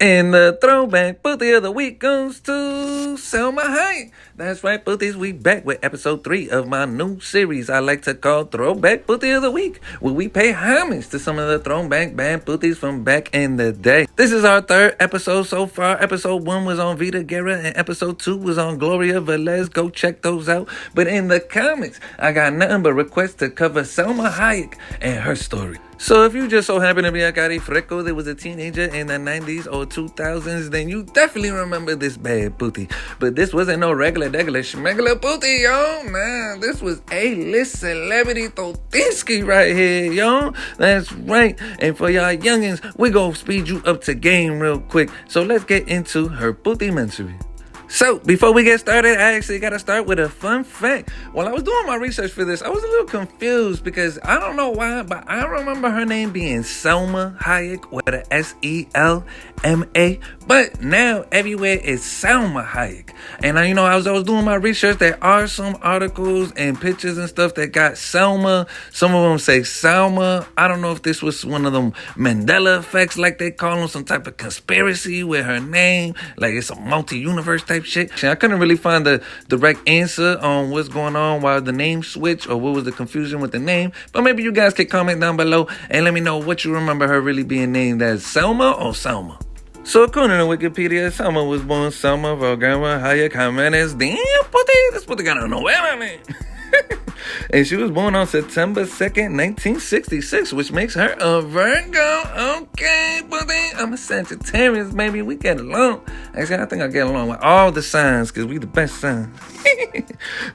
And the throwback Puti of the week goes to Salma Hayek. That's right, Putis, we back with episode 3 of my new series I like to call Throwback Puti of the Week, where we pay homage to some of the throwback band Putis from back in the day. This is our third episode so far. Episode 1 was on Vita Guerra and episode 2 was on Gloria Velez. Go check those out. But in the comments, I got nothing but requests to cover Salma Hayek and her story. So if you just so happen to be a cari freco that was a teenager in the 90s or 2000s, then you definitely remember this bad Puti. But this wasn't no regular schmegular Puti, yo. Nah, this was A-list celebrity Totinsky right here, yo. That's right. And for y'all youngins, we gonna speed you up to game real quick. So let's get into her Puti-mentary. So, before we get started, I actually got to start with a fun fact. While I was doing my research for this, I was a little confused because I don't know why, but I remember her name being Salma Hayek with a S-E-L-M-A. But now, everywhere is Salma Hayek. And I was doing my research, there are some articles and pictures and stuff that got Selma. Some of them say Salma. I don't know if this was one of them Mandela effects, like they call them, some type of conspiracy with her name. Like it's a multi-universe type shit. I couldn't really find the direct answer on what's going on while the name switched or what was the confusion with the name. But maybe you guys can comment down below and let me know what you remember her really being named as, Selma or Salma. So according to Wikipedia, Salma was born Salma Valgama Hayek Jimenez. Damn, Puti, this Puti got a novela, man. And she was born on September 2nd, 1966, which makes her a Virgo. Okay, Puti, I'm a Sagittarius, baby. We get along. Actually, I think I get along with all the signs because we the best signs.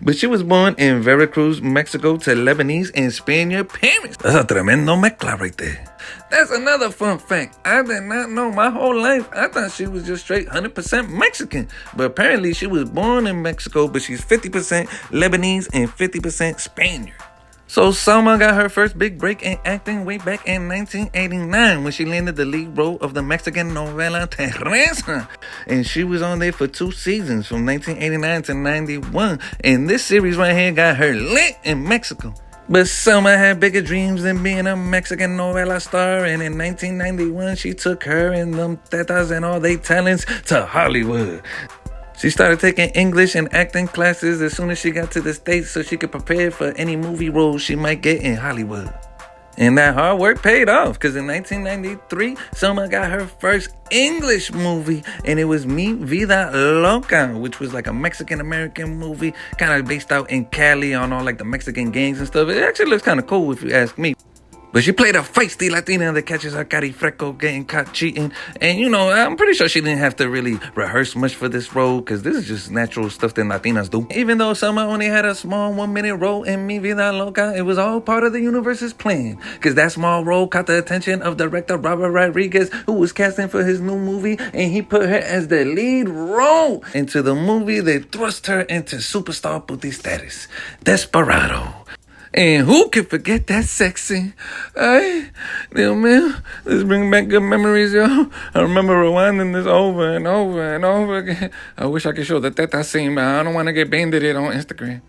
But she was born in Veracruz, Mexico to Lebanese and Spaniard parents. That's a tremendo mezcla right there. That's another fun fact. I did not know my whole life. I thought she was just straight 100% Mexican. But apparently she was born in Mexico, but she's 50% Lebanese and 50% Spaniard. So Salma got her first big break in acting way back in 1989 when she landed the lead role of the Mexican novela Teresa. And she was on there for 2 seasons from 1989 to 91. And this series right here got her lit in Mexico. But Salma had bigger dreams than being a Mexican novela star, and in 1991, she took her and them tetas and all they talents to Hollywood. She started taking English and acting classes as soon as she got to the States so she could prepare for any movie roles she might get in Hollywood. And that hard work paid off, because in 1993, Salma got her first English movie, and it was Mi Vida Loca, which was like a Mexican-American movie, kind of based out in Cali on all like the Mexican gangs and stuff. It actually looks kind of cool if you ask me. But she played a feisty Latina that catches her cari freco getting caught cheating. And, I'm pretty sure she didn't have to really rehearse much for this role because this is just natural stuff that Latinas do. Even though Salma only had a small 1-minute role in Mi Vida Loca, it was all part of the universe's plan. Because that small role caught the attention of director Robert Rodriguez, who was casting for his new movie, and he put her as the lead role into the movie that thrust her into superstar Puti status, Desperado. And who can forget that sexy? Ay, Dios mío, this brings back good memories, yo. I remember rewinding this over and over and over again. I wish I could show the teta scene, but I don't want to get banded on Instagram.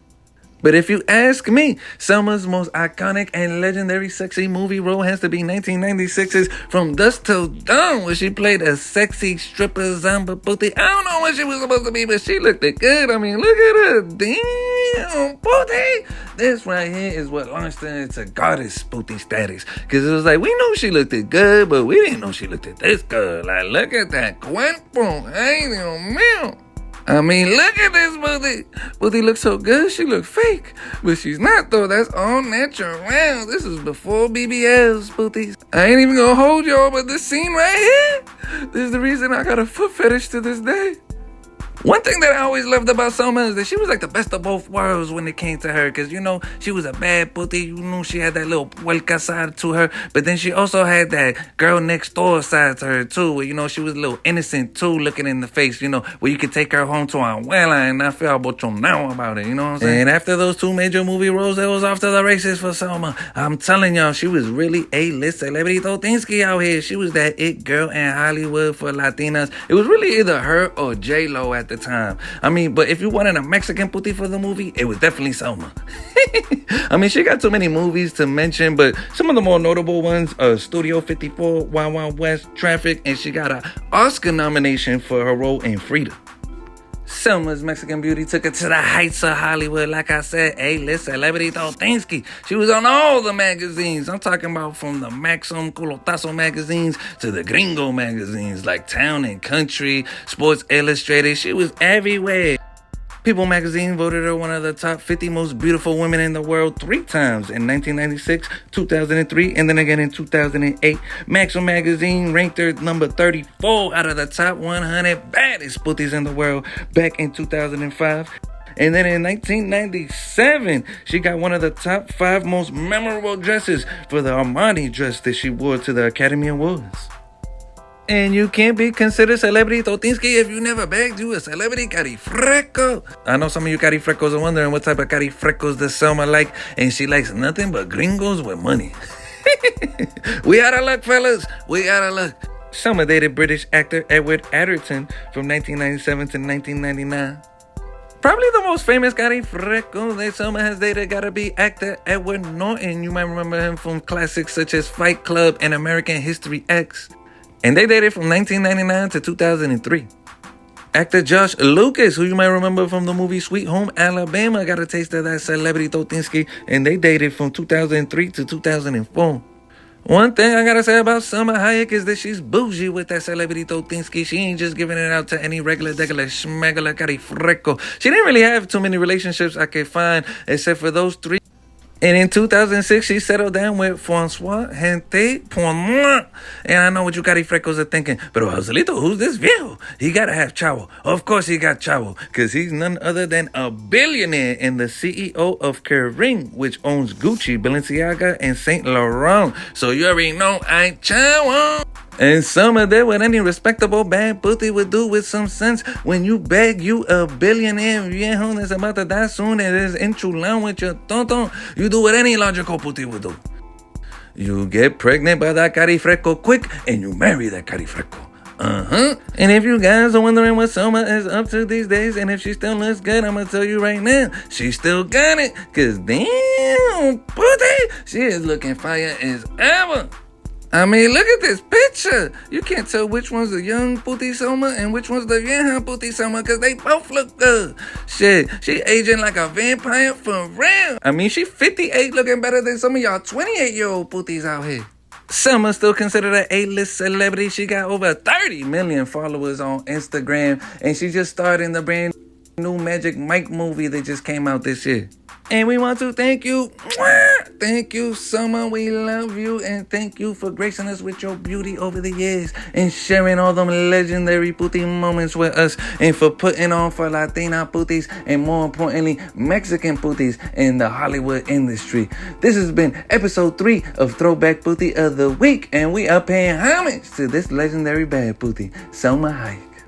But if you ask me, Selma's most iconic and legendary sexy movie role has to be 1996's From Dusk Till Dawn, where she played a sexy stripper zombie Puti. I don't know what she was supposed to be, but she looked good. I mean, look at her. Damn, Puti. This right here is what launched her into goddess Puti status. Because it was like, we knew she looked good, but we didn't know she looked this good. Like, look at that cuerpo. Ay, Dios mío. I mean, look at this Puti. Puti looks so good, she look fake. But she's not, though. That's all natural. This is before BBLs, Puti. I ain't even gonna hold y'all, but this scene right here, this is the reason I got a foot fetish to this day. One thing that I always loved about Salma is that she was like the best of both worlds when it came to her. Because, she was a bad Puti. She had that little puerca side to her. But then she also had that girl next door side to her, too. Where, she was a little innocent, too, looking in the face. Where you could take her home to abuela and not feel bochonao about it. You know what I'm saying? And after those 2 major movie roles, it was off to the races for Salma. I'm telling y'all, she was really A-list celebrity Totinsky out here. She was that it girl in Hollywood for Latinas. It was really either her or J-Lo at the time. I mean, but if you wanted a Mexican Puti for the movie, it was definitely Salma. I mean, she got too many movies to mention, but some of the more notable ones are Studio 54, Wild Wild West, Traffic, and she got an Oscar nomination for her role in Frida. Selma's Mexican beauty took her to the heights of Hollywood. Like I said, A-list celebrity Totinsky. She was on all the magazines. I'm talking about from the Maxim, Culotazo magazines to the Gringo magazines like Town and Country, Sports Illustrated. She was everywhere. People magazine voted her one of the top 50 most beautiful women in the world 3 times in 1996, 2003, and then again in 2008. Maxim magazine ranked her number 34 out of the top 100 baddest putis in the world back in 2005. And then in 1997, she got one of the top 5 most memorable dresses for the Armani dress that she wore to the Academy Awards. And you can't be considered celebrity Totinsky if you never bagged you a celebrity carifreco. I know some of you carifrecos are wondering what type of carifrecos does Selma like, and she likes nothing but gringos with money. We out of luck, fellas. We out of luck. Selma dated British actor Edward Atherton from 1997 to 1999. Probably the most famous carifreco that Selma has dated gotta be actor Edward Norton. You might remember him from classics such as Fight Club and American History X. And they dated from 1999 to 2003. Actor Josh Lucas, who you might remember from the movie Sweet Home Alabama, got a taste of that celebrity Totinsky, and they dated from 2003 to 2004. One thing I gotta say about Salma Hayek is that she's bougie with that celebrity Totinsky. She ain't just giving it out to any regular, schmegula carifreco. She didn't really have too many relationships I could find, except for those 3. And in 2006, she settled down with Francois Gente Pornois. And I know what you carifrecos are thinking, pero Joselito, who's this viejo? He gotta have chavo. Of course he got chavo, because he's none other than a billionaire and the CEO of Kering, which owns Gucci, Balenciaga, and Saint Laurent. So you already know I chavo. And Selma did what any respectable bad puti would do with some sense. When you beg you a billionaire viejo that's about to die soon and is enchulado with your tonto, you do what any logical puti would do. You get pregnant by that carifreco quick and you marry that carifreco. And if you guys are wondering what Selma is up to these days and if she still looks good, I'm gonna tell you right now, she still got it. Cause damn, puti, she is looking fire as ever. I mean, look at this picture. You can't tell which one's the young puti Selma and which one's the vieja puti Selma because they both look good. Shit, she aging like a vampire for real. I mean, she 58 looking better than some of y'all 28-year-old putis out here. Selma's still considered an A-list celebrity. She got over 30 million followers on Instagram, and she just starred in the brand new Magic Mike movie that just came out this year. And we want to thank you. Thank you, Selma. We love you. And thank you for gracing us with your beauty over the years and sharing all them legendary puti moments with us and for putting on for Latina putis and more importantly, Mexican putis in the Hollywood industry. This has been episode 3 of Throwback Puti of the Week. And we are paying homage to this legendary bad puti, Salma Hayek.